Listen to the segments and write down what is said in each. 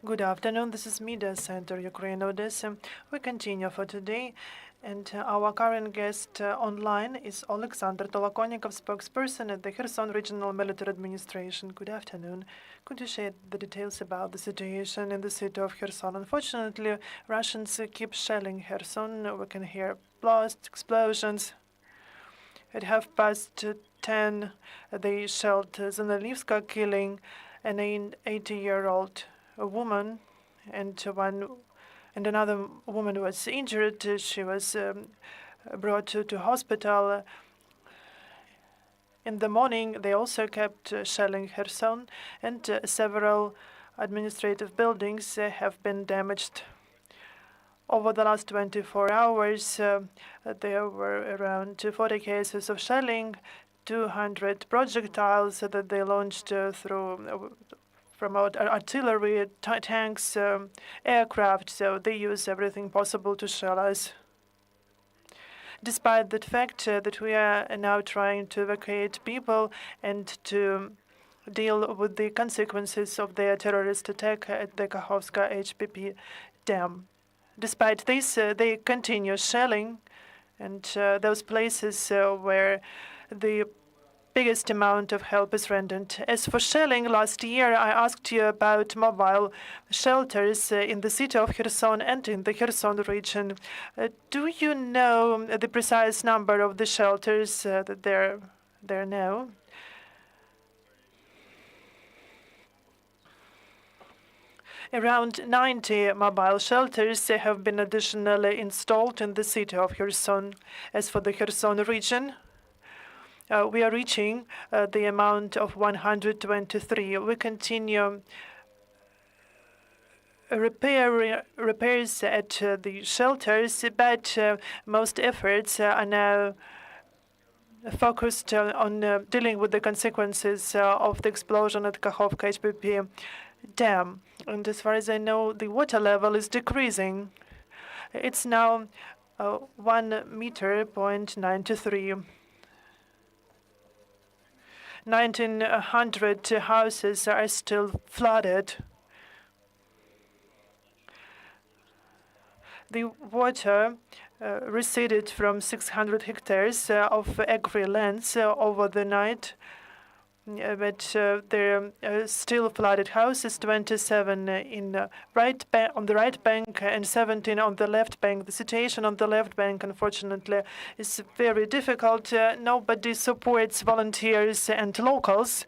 Good afternoon. This is Media Center, Ukraine, Odesa. We continue for today, and our current guest online is Oleksandr Tolokonnikov, spokesperson at the Kherson Regional Military Administration. Good afternoon. Could you share the details about the situation in the city of Kherson? Unfortunately, Russians keep shelling Kherson. We can hear blasts, explosions. At 10:30, they shelled Zanalivska, killing an 80-year-old woman, and another woman was injured. She was brought to hospital. In the morning, they also kept shelling Kherson, and several administrative buildings have been damaged. Over the last 24 hours, there were around 40 cases of shelling, 200 projectiles that they launched from artillery, tanks, aircraft, so they use everything possible to shell us. Despite the fact that we are now trying to evacuate people and to deal with the consequences of their terrorist attack at the Kakhovka HPP dam. Despite this, they continue shelling, and those places where the biggest amount of help is rendered. As for shelling, last year I asked you about mobile shelters in the city of Kherson and in the Kherson region. Do you know the precise number of the shelters that there now? Around 90 mobile shelters have been additionally installed in the city of Kherson. As for the Kherson region, we are reaching the amount of 123. We continue repairs at the shelters, but most efforts are now focused on dealing with the consequences of the explosion at Kakhovka HPP dam. And as far as I know, the water level is decreasing. It's now 1 meter, 0.93. 1,900 houses are still flooded. The water receded from 600 hectares of agri-lands over the night, but there are still flooded houses, 27 on the right bank and 17 on the left bank. The situation on the left bank, unfortunately, is very difficult. Nobody supports volunteers and locals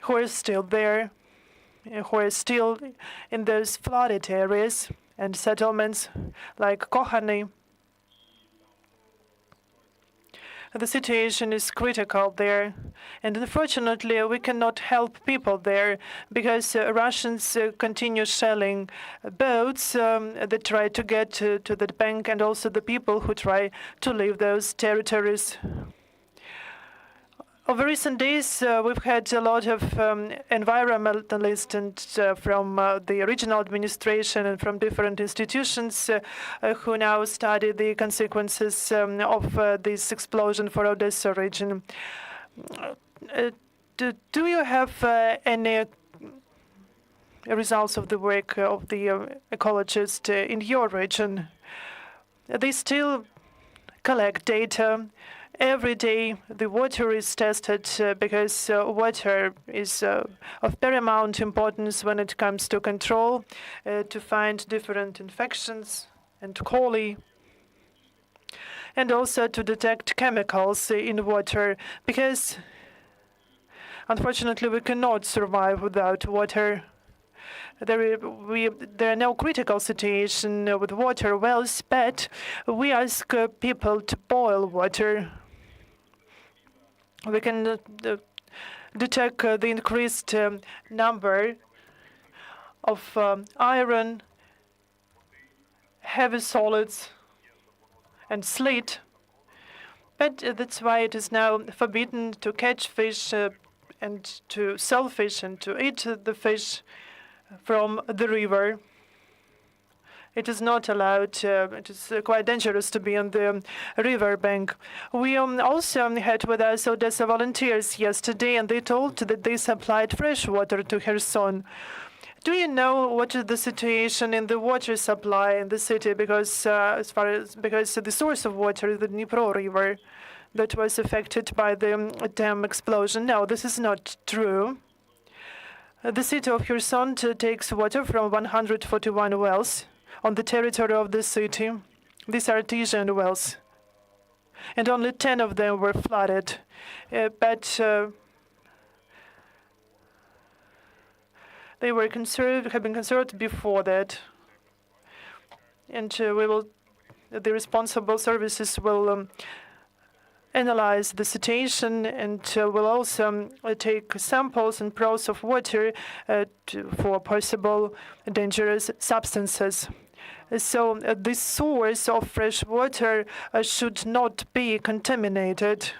who are still there, who are still in those flooded areas and settlements like Kohani. The situation is critical there, and unfortunately we cannot help people there because Russians continue shelling boats that try to get to that bank, and also the people who try to leave those territories. Over recent days, we've had a lot of environmentalists and from the regional administration and from different institutions who now study the consequences of this explosion for Odesa region. Do you have any results of the work of the ecologists in your region? They still collect data. Every day, the water is tested because water is of paramount importance when it comes to control, to find different infections and coli, and also to detect chemicals in water, because unfortunately we cannot survive without water. There are no critical situation with water wells, but we ask people to boil water. We can detect the increased number of iron, heavy solids, and sleet. But that's why it is now forbidden to catch fish and to sell fish and to eat the fish from the river. It is not allowed. It is quite dangerous to be on the river bank. We also had with us Odesa volunteers yesterday, and they told that they supplied fresh water to Kherson. Do you know what is the situation in the water supply in the city? Because the source of water is the Dnipro River that was affected by the dam explosion. No, this is not true. The city of Kherson takes water from 141 wells on the territory of the city. These are artesian wells, and only 10 of them were flooded. But they were have been conserved before that, and the responsible services will analyze the situation and will also take samples and probes of water for possible dangerous substances. So this source of fresh water should not be contaminated.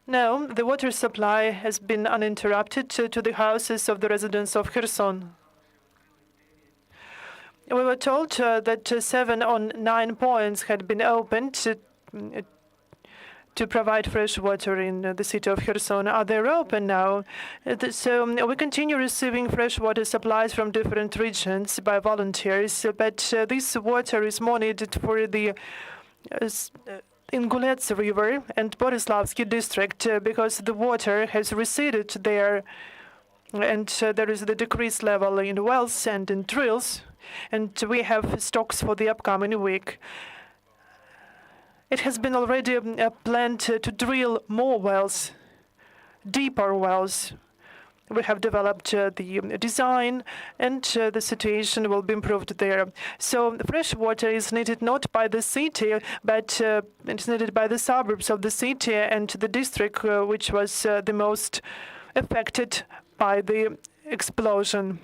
Now, the water supply has been uninterrupted to the houses of the residents of Kherson. We were told that 7 on 9 points had been opened to provide fresh water in the city of Kherson. Are they open now? So we continue receiving fresh water supplies from different regions by volunteers, but this water is more needed for the Ingulets River and Borislavsky district because the water has receded there, and there is the decreased level in wells and in drills, and we have stocks for the upcoming week. It has been already planned to drill more wells, deeper wells. We have developed the design, and the situation will be improved there. So fresh water is needed not by the city, but it's needed by the suburbs of the city and the district, which was the most affected by the explosion.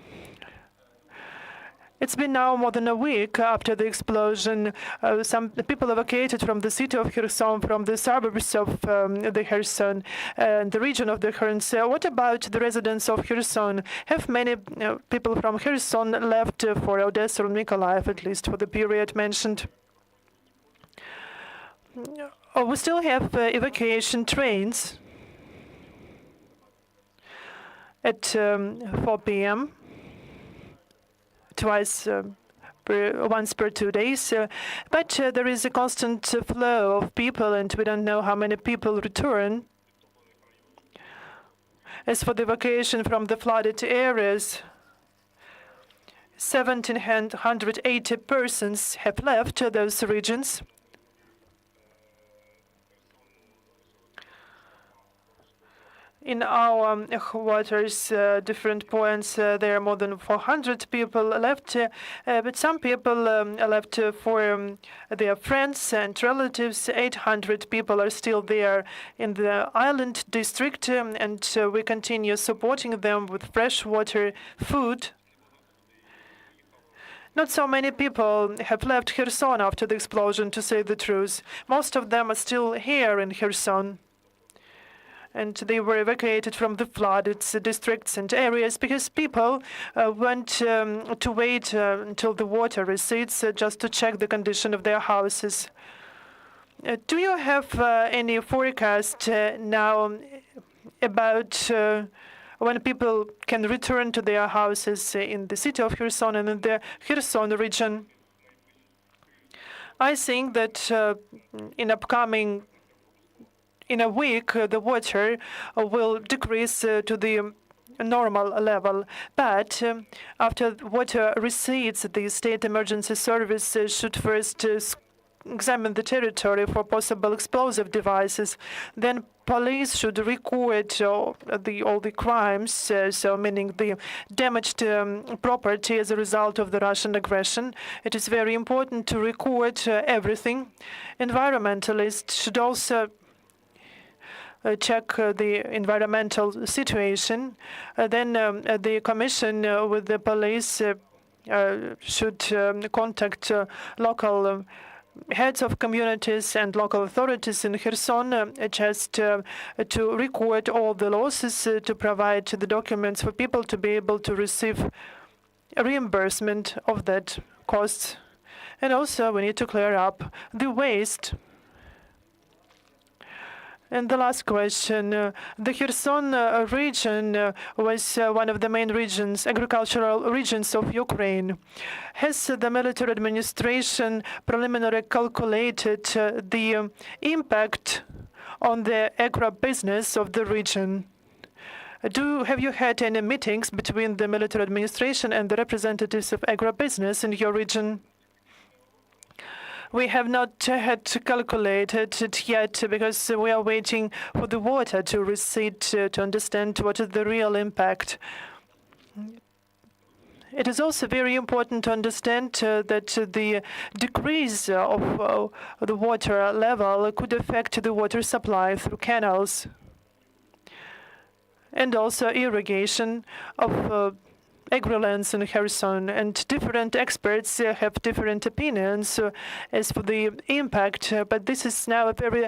It's been now more than a week after the explosion. Some people evacuated from the city of Kherson, from the suburbs of the Kherson and the region of the Kherson. What about the residents of Kherson? Have many people from Kherson left for Odesa or Mykolaiv, at least for the period mentioned? We still have evacuation trains at 4 p.m. once per 2 days, but there is a constant flow of people, and we don't know how many people return. As for the evacuation from the flooded areas, 1,780 persons have left those regions. In our waters, different points, there are more than 400 people left, but some people left for their friends and relatives. 800 people are still there in the island district, and we continue supporting them with fresh water, food. Not so many people have left Kherson after the explosion, to say the truth. Most of them are still here in Kherson, and they were evacuated from the flooded districts and areas because people want to wait until the water recedes just to check the condition of their houses. Do you have any forecast now about when people can return to their houses in the city of Kherson and in the Kherson region? I think that in a week, the water will decrease to the normal level. But after water recedes, the State Emergency Service should first examine the territory for possible explosive devices. Then police should record all the crimes, so meaning the damaged property as a result of the Russian aggression. It is very important to record everything. Environmentalists should also check the environmental situation. Then the commission with the police should contact local heads of communities and local authorities in Kherson just to record all the losses, to provide the documents for people to be able to receive a reimbursement of that costs. And also we need to clear up the waste And the last question, the Kherson region was one of the main regions, agricultural regions of Ukraine. Has the military administration preliminarily calculated the impact on the agribusiness of the region? Have you had any meetings between the military administration and the representatives of agribusiness in your region? We have not had calculated it yet because we are waiting for the water to recede to understand what is the real impact. It is also very important to understand that the decrease of the water level could affect the water supply through canals and also irrigation of agrilands in Kherson, and different experts have different opinions as for the impact. But this is now a very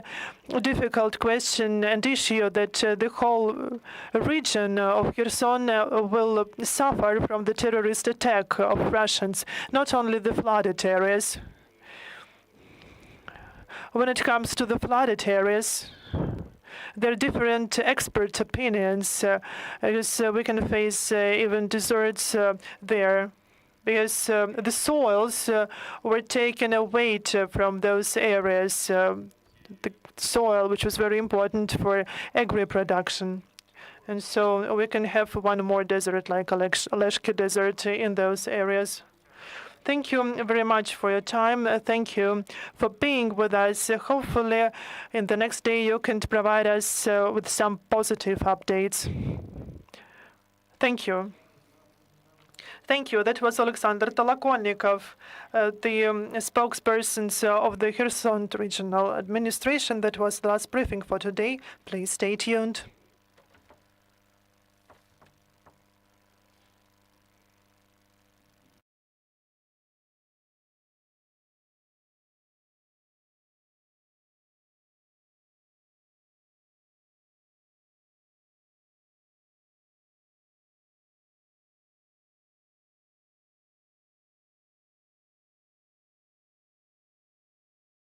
difficult question and issue that the whole region of Kherson will suffer from the terrorist attack of Russians, not only the flooded areas. When it comes to the flooded areas, there are different expert opinions, because we can face even deserts there, because the soils were taken away from those areas, the soil which was very important for agri-production. And so we can have one more desert like Oleksandr Desert in those areas. Thank you very much for your time. Thank you for being with us. Hopefully, in the next day, you can provide us with some positive updates. Thank you. Thank you. That was Oleksandr Tolokonnikov, the spokesperson of the Kherson Regional Administration. That was the last briefing for today. Please stay tuned.